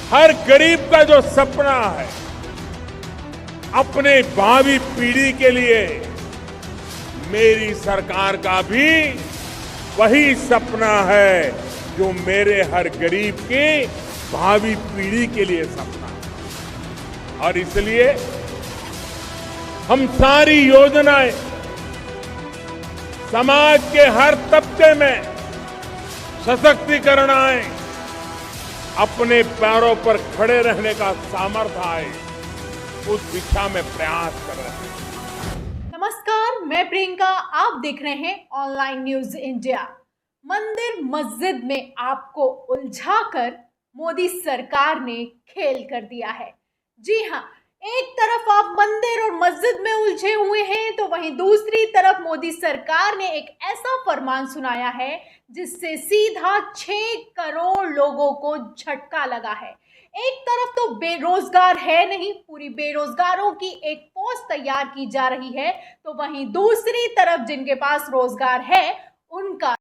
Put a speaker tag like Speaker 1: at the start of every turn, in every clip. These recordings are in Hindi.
Speaker 1: हर गरीब का जो सपना है अपने भावी पीढ़ी के लिए, मेरी सरकार का भी वही सपना है जो मेरे हर गरीब की भावी पीढ़ी के लिए सपना है। और इसलिए हम सारी योजनाएं समाज के हर तबके में सशक्तिकरण आए, अपने पैरों पर खड़े रहने का सामर्थ्य आए, उस दिशा में प्रयास कर रहे हैं।
Speaker 2: नमस्कार, मैं प्रियंका, आप देख रहे हैं ऑनलाइन न्यूज इंडिया। मंदिर मस्जिद में आपको उलझाकर मोदी सरकार ने खेल कर दिया है। जी हाँ, एक तरफ आप मंदिर और मस्जिद में उलझे हुए हैं तो वहीं दूसरी तरफ मोदी सरकार ने एक ऐसा फरमान सुनाया है जिससे सीधा 6 करोड़ लोगों को झटका लगा है। एक तरफ तो बेरोजगार है नहीं, पूरी बेरोजगारों की एक पोस्ट तैयार की जा रही है, तो वहीं दूसरी तरफ जिनके पास रोजगार है उनका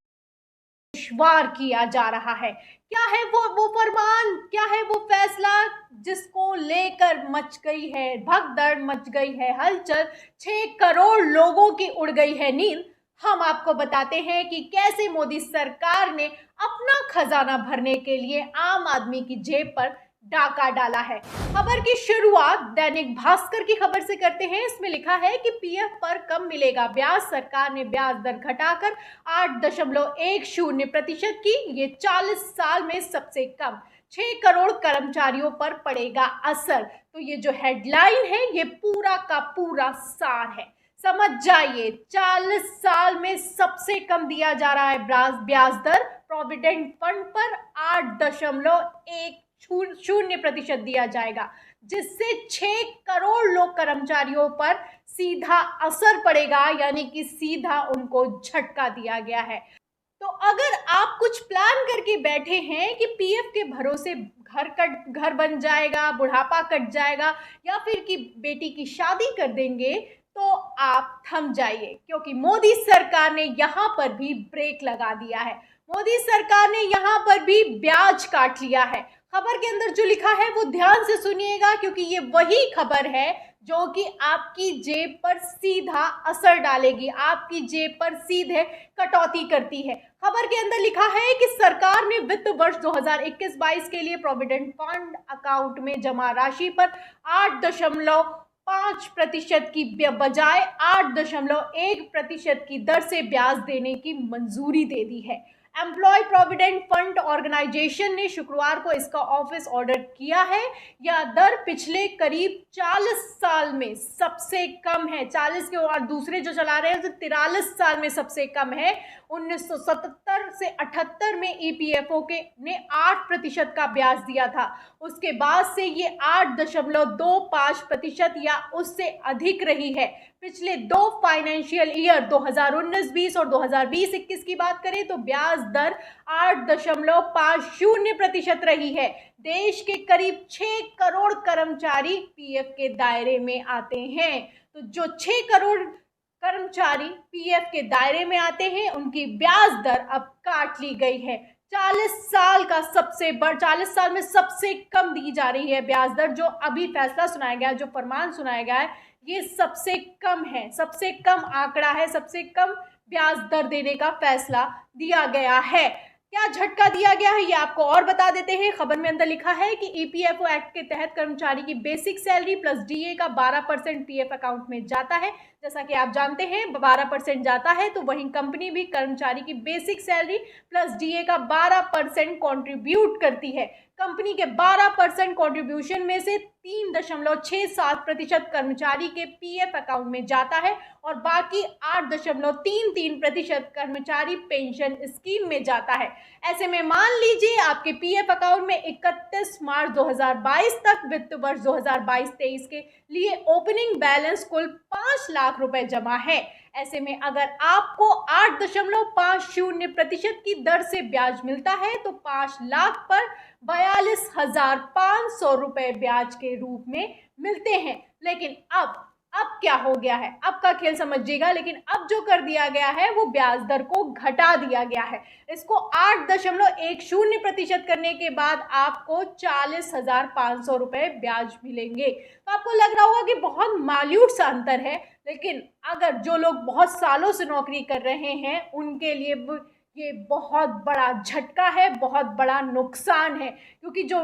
Speaker 2: दुश्वार किया जा रहा है। क्या है वो फरमान, क्या है वो फैसला जिसको लेकर मच गई है भगदड़, मच गई है हलचल, 6 करोड़ लोगों की उड़ गई है नींद। हम आपको बताते हैं कि कैसे मोदी सरकार ने अपना खजाना भरने के लिए आम आदमी की जेब पर डाका डाला है। खबर की शुरुआत दैनिक भास्कर की खबर से करते हैं। इसमें लिखा है कि पीएफ पर कम मिलेगा ब्याज, सरकार ने ब्याज दर घटाकर 8.10% की, ये 40 साल में सबसे कम। 6 करोड़ कर्मचारियों पर पड़ेगा असर। तो ये जो हेडलाइन है ये पूरा का पूरा सार है, समझ जाइए। 40 साल में सबसे कम दिया जा रहा है ब्याज दर। प्रोविडेंट फंड पर 8.10% दिया जाएगा, जिससे 6 करोड़ लोग कर्मचारियों पर सीधा असर पड़ेगा, यानी कि सीधा उनको झटका दिया गया है। तो अगर आप कुछ प्लान करके बैठे हैं कि पीएफ के भरोसे घर बन जाएगा, बुढ़ापा कट जाएगा, या फिर कि बेटी की शादी कर देंगे, तो आप थम जाइए, क्योंकि मोदी सरकार ने यहाँ पर भी ब्रेक लगा दिया है। मोदी सरकार ने यहाँ पर भी ब्याज काट लिया है। खबर के अंदर जो लिखा है वो ध्यान से सुनिएगा, क्योंकि ये वही खबर है जो कि आपकी जेब पर सीधा असर डालेगी, आपकी जेब पर सीधे कटौती करती है। खबर के अंदर लिखा है कि सरकार ने वित्त वर्ष 2021-22 के लिए प्रोविडेंट फंड अकाउंट में जमा राशि पर 8.5% की बजाय 8.1% की दर से ब्याज देने की मंजूरी दे दी है। एम्प्लॉय प्रोविडेंट फंड ऑर्गेनाइजेशन ने शुक्रवार को इसका ऑफिस ऑर्डर किया है। यह दर पिछले करीब 40 साल में सबसे कम है। 40 के और दूसरे जो चला रहे हैं तो 43 साल में सबसे कम है। 1977 से 78 में ईपीएफओ के ने 8% का ब्याज दिया था। उसके बाद से ये 8.25% या उससे अधिक रही है। पिछले 2 फाइनेंशियल ईयर 2019-20 और 2020-21 की बात करें तो ब्याज दर 8.50% रही है। देश के करीब 6 करोड़ कर्मचारी पीएफ के दायरे में आते हैं। तो जो 6 करोड़ कर्मचारी पीएफ के दायरे में आते हैं उनकी ब्याज दर अब काट ली गई है। 40 साल में सबसे कम दी जा रही है ब्याज दर। जो अभी फैसला सुनाया गया, जो फरमान सुनाया गया है, ये सबसे कम है, सबसे कम आंकड़ा है, सबसे कम ब्याज दर देने का फैसला दिया गया है। क्या झटका दिया गया है ये आपको और बता देते हैं। खबर में अंदर लिखा है कि ईपीएफओ एक्ट के तहत कर्मचारी की बेसिक सैलरी प्लस डीए का 12% पीएफ अकाउंट में जाता है। जैसा कि आप जानते हैं 12% जाता है, तो वहीं कंपनी भी कर्मचारी की बेसिक सैलरी प्लस डीए का 12% कंट्रीब्यूट करती है। कंपनी के 12% कंट्रीब्यूशन में से 3.67% कर्मचारी के पीएफ अकाउंट में जाता है और बाकी 8.33% कर्मचारी पेंशन स्कीम में जाता है। ऐसे में मान लीजिए आपके पीएफ अकाउंट में 31 मार्च 2022 तक वित्त वर्ष 2022-23 के लिए ओपनिंग बैलेंस कुल 5 लाख रुपए जमा है। ऐसे में अगर आपको 8.50% की दर से ब्याज मिलता है तो 5 लाख पर 42,500 रुपए ब्याज के रूप में मिलते हैं। लेकिन अब अब क्या हो गया है, अब का खेल समझिएगा। लेकिन अब जो कर दिया गया है वो ब्याज दर को घटा दिया गया है। इसको 8.10% करने के बाद आपको 40,500 रुपए ब्याज मिलेंगे। तो आपको लग रहा होगा कि बहुत माल्यूट सा अंतर है, लेकिन अगर जो लोग बहुत सालों से नौकरी कर रहे हैं उनके लिए ये बहुत बड़ा झटका है, बहुत बड़ा नुकसान है। क्योंकि जो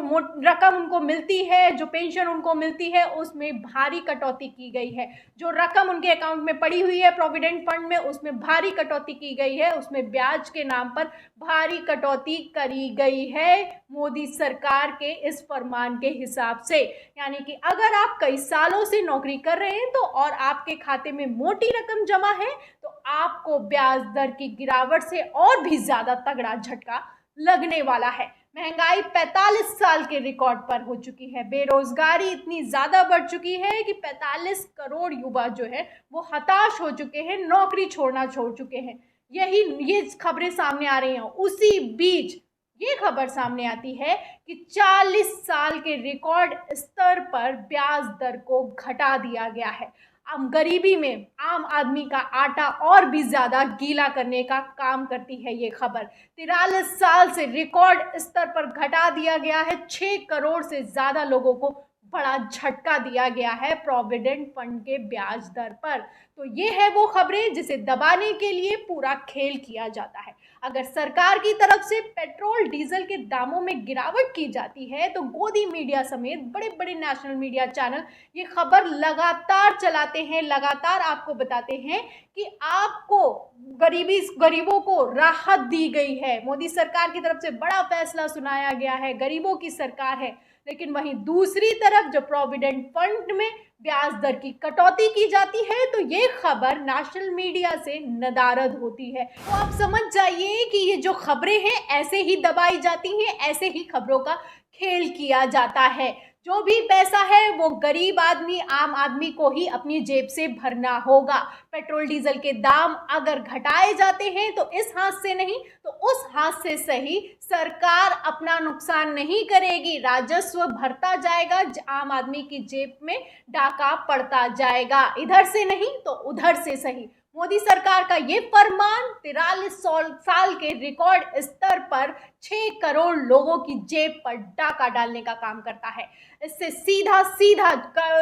Speaker 2: रकम उनको मिलती है, जो पेंशन उनको मिलती है, उसमें भारी कटौती की गई है। जो रकम उनके अकाउंट में पड़ी हुई है प्रोविडेंट फंड में, उसमें भारी कटौती की गई है। उसमें ब्याज के नाम पर भारी कटौती करी गई है मोदी सरकार के इस फरमान के हिसाब से। यानी कि अगर आप कई सालों से नौकरी कर रहे हैं तो और आपके खाते में मोटी रकम जमा है तो आपको ब्याज दर की गिरावट से और भी ज्यादा तगड़ा झटका लगने वाला है। महंगाई 45 साल के रिकॉर्ड पर हो चुकी है। बेरोजगारी इतनी ज्यादा बढ़ चुकी है कि 45 करोड़ युवा जो है वो हताश हो चुके हैं, नौकरी छोड़ना छोड़ चुके हैं। ये खबरें सामने आ रही हैं। उसी बीच ये खबर सामने आती है कि 40 साल के रिकॉर्ड स्तर पर ब्याज दर को घटा दिया गया है। गरीबी में आम आदमी का आटा और भी ज्यादा गीला करने का काम करती है ये खबर। 43 साल से रिकॉर्ड स्तर पर घटा दिया गया है। 6 करोड़ से ज्यादा लोगों को बड़ा झटका दिया गया है प्रोविडेंट फंड के ब्याज दर पर। तो ये है वो खबरें जिसे दबाने के लिए पूरा खेल किया जाता है। अगर सरकार की तरफ से पेट्रोल डीजल के दामों में गिरावट की जाती है तो गोदी मीडिया समेत बड़े बड़े नेशनल मीडिया चैनल ये खबर लगातार चलाते हैं, लगातार आपको बताते हैं कि आपको गरीबों को राहत दी गई है। मोदी सरकार की तरफ से बड़ा फैसला सुनाया गया है, गरीबों की सरकार है। लेकिन वहीं दूसरी तरफ जब प्रोविडेंट फंड में ब्याज दर की कटौती की जाती है तो ये खबर नेशनल मीडिया से नदारद होती है। तो आप समझ जाइए कि ये जो खबरें हैं ऐसे ही दबाई जाती हैं, ऐसे ही खबरों का खेल किया जाता है। जो भी पैसा है वो गरीब आदमी, आम आदमी को ही अपनी जेब से भरना होगा। पेट्रोल डीजल के दाम अगर घटाए जाते हैं तो इस हाथ से नहीं तो उस हाथ से सही सरकार अपना नुकसान नहीं करेगी, राजस्व भरता जाएगा, आम आदमी की जेब में डाका पड़ता जाएगा। इधर से नहीं तो उधर से सही। मोदी सरकार का ये फरमान 43 साल के रिकॉर्ड स्तर पर 6 करोड़ लोगों की जेब पर डाका डालने का काम करता है। इससे सीधा सीधा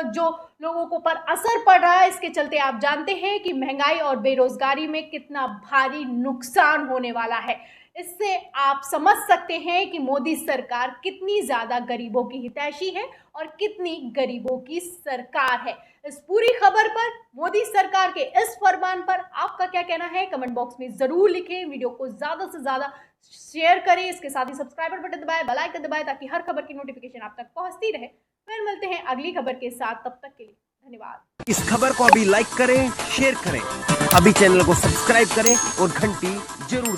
Speaker 2: जो लोगों को पर असर पड़ रहा है, इसके चलते आप जानते हैं कि महंगाई और बेरोजगारी में कितना भारी नुकसान होने वाला है। इससे आप समझ सकते हैं कि मोदी सरकार कितनी ज्यादा गरीबों की हितैषी है और कितनी गरीबों की सरकार है। इस पूरी खबर पर, मोदी सरकार के इस फरमान पर आपका क्या कहना है कमेंट बॉक्स में जरूर लिखें। वीडियो को ज्यादा से ज्यादा शेयर करें, इसके साथ ही सब्सक्राइबर बटन दबाएं, बेल आइकन दबाएं ताकि हर खबर की नोटिफिकेशन आप तक पहुंचती रहे। फिर मिलते हैं अगली खबर के साथ, तब तक के लिए धन्यवाद।
Speaker 3: इस खबर को अभी लाइक करें, शेयर करें, अभी चैनल को सब्सक्राइब करें और घंटी जरूर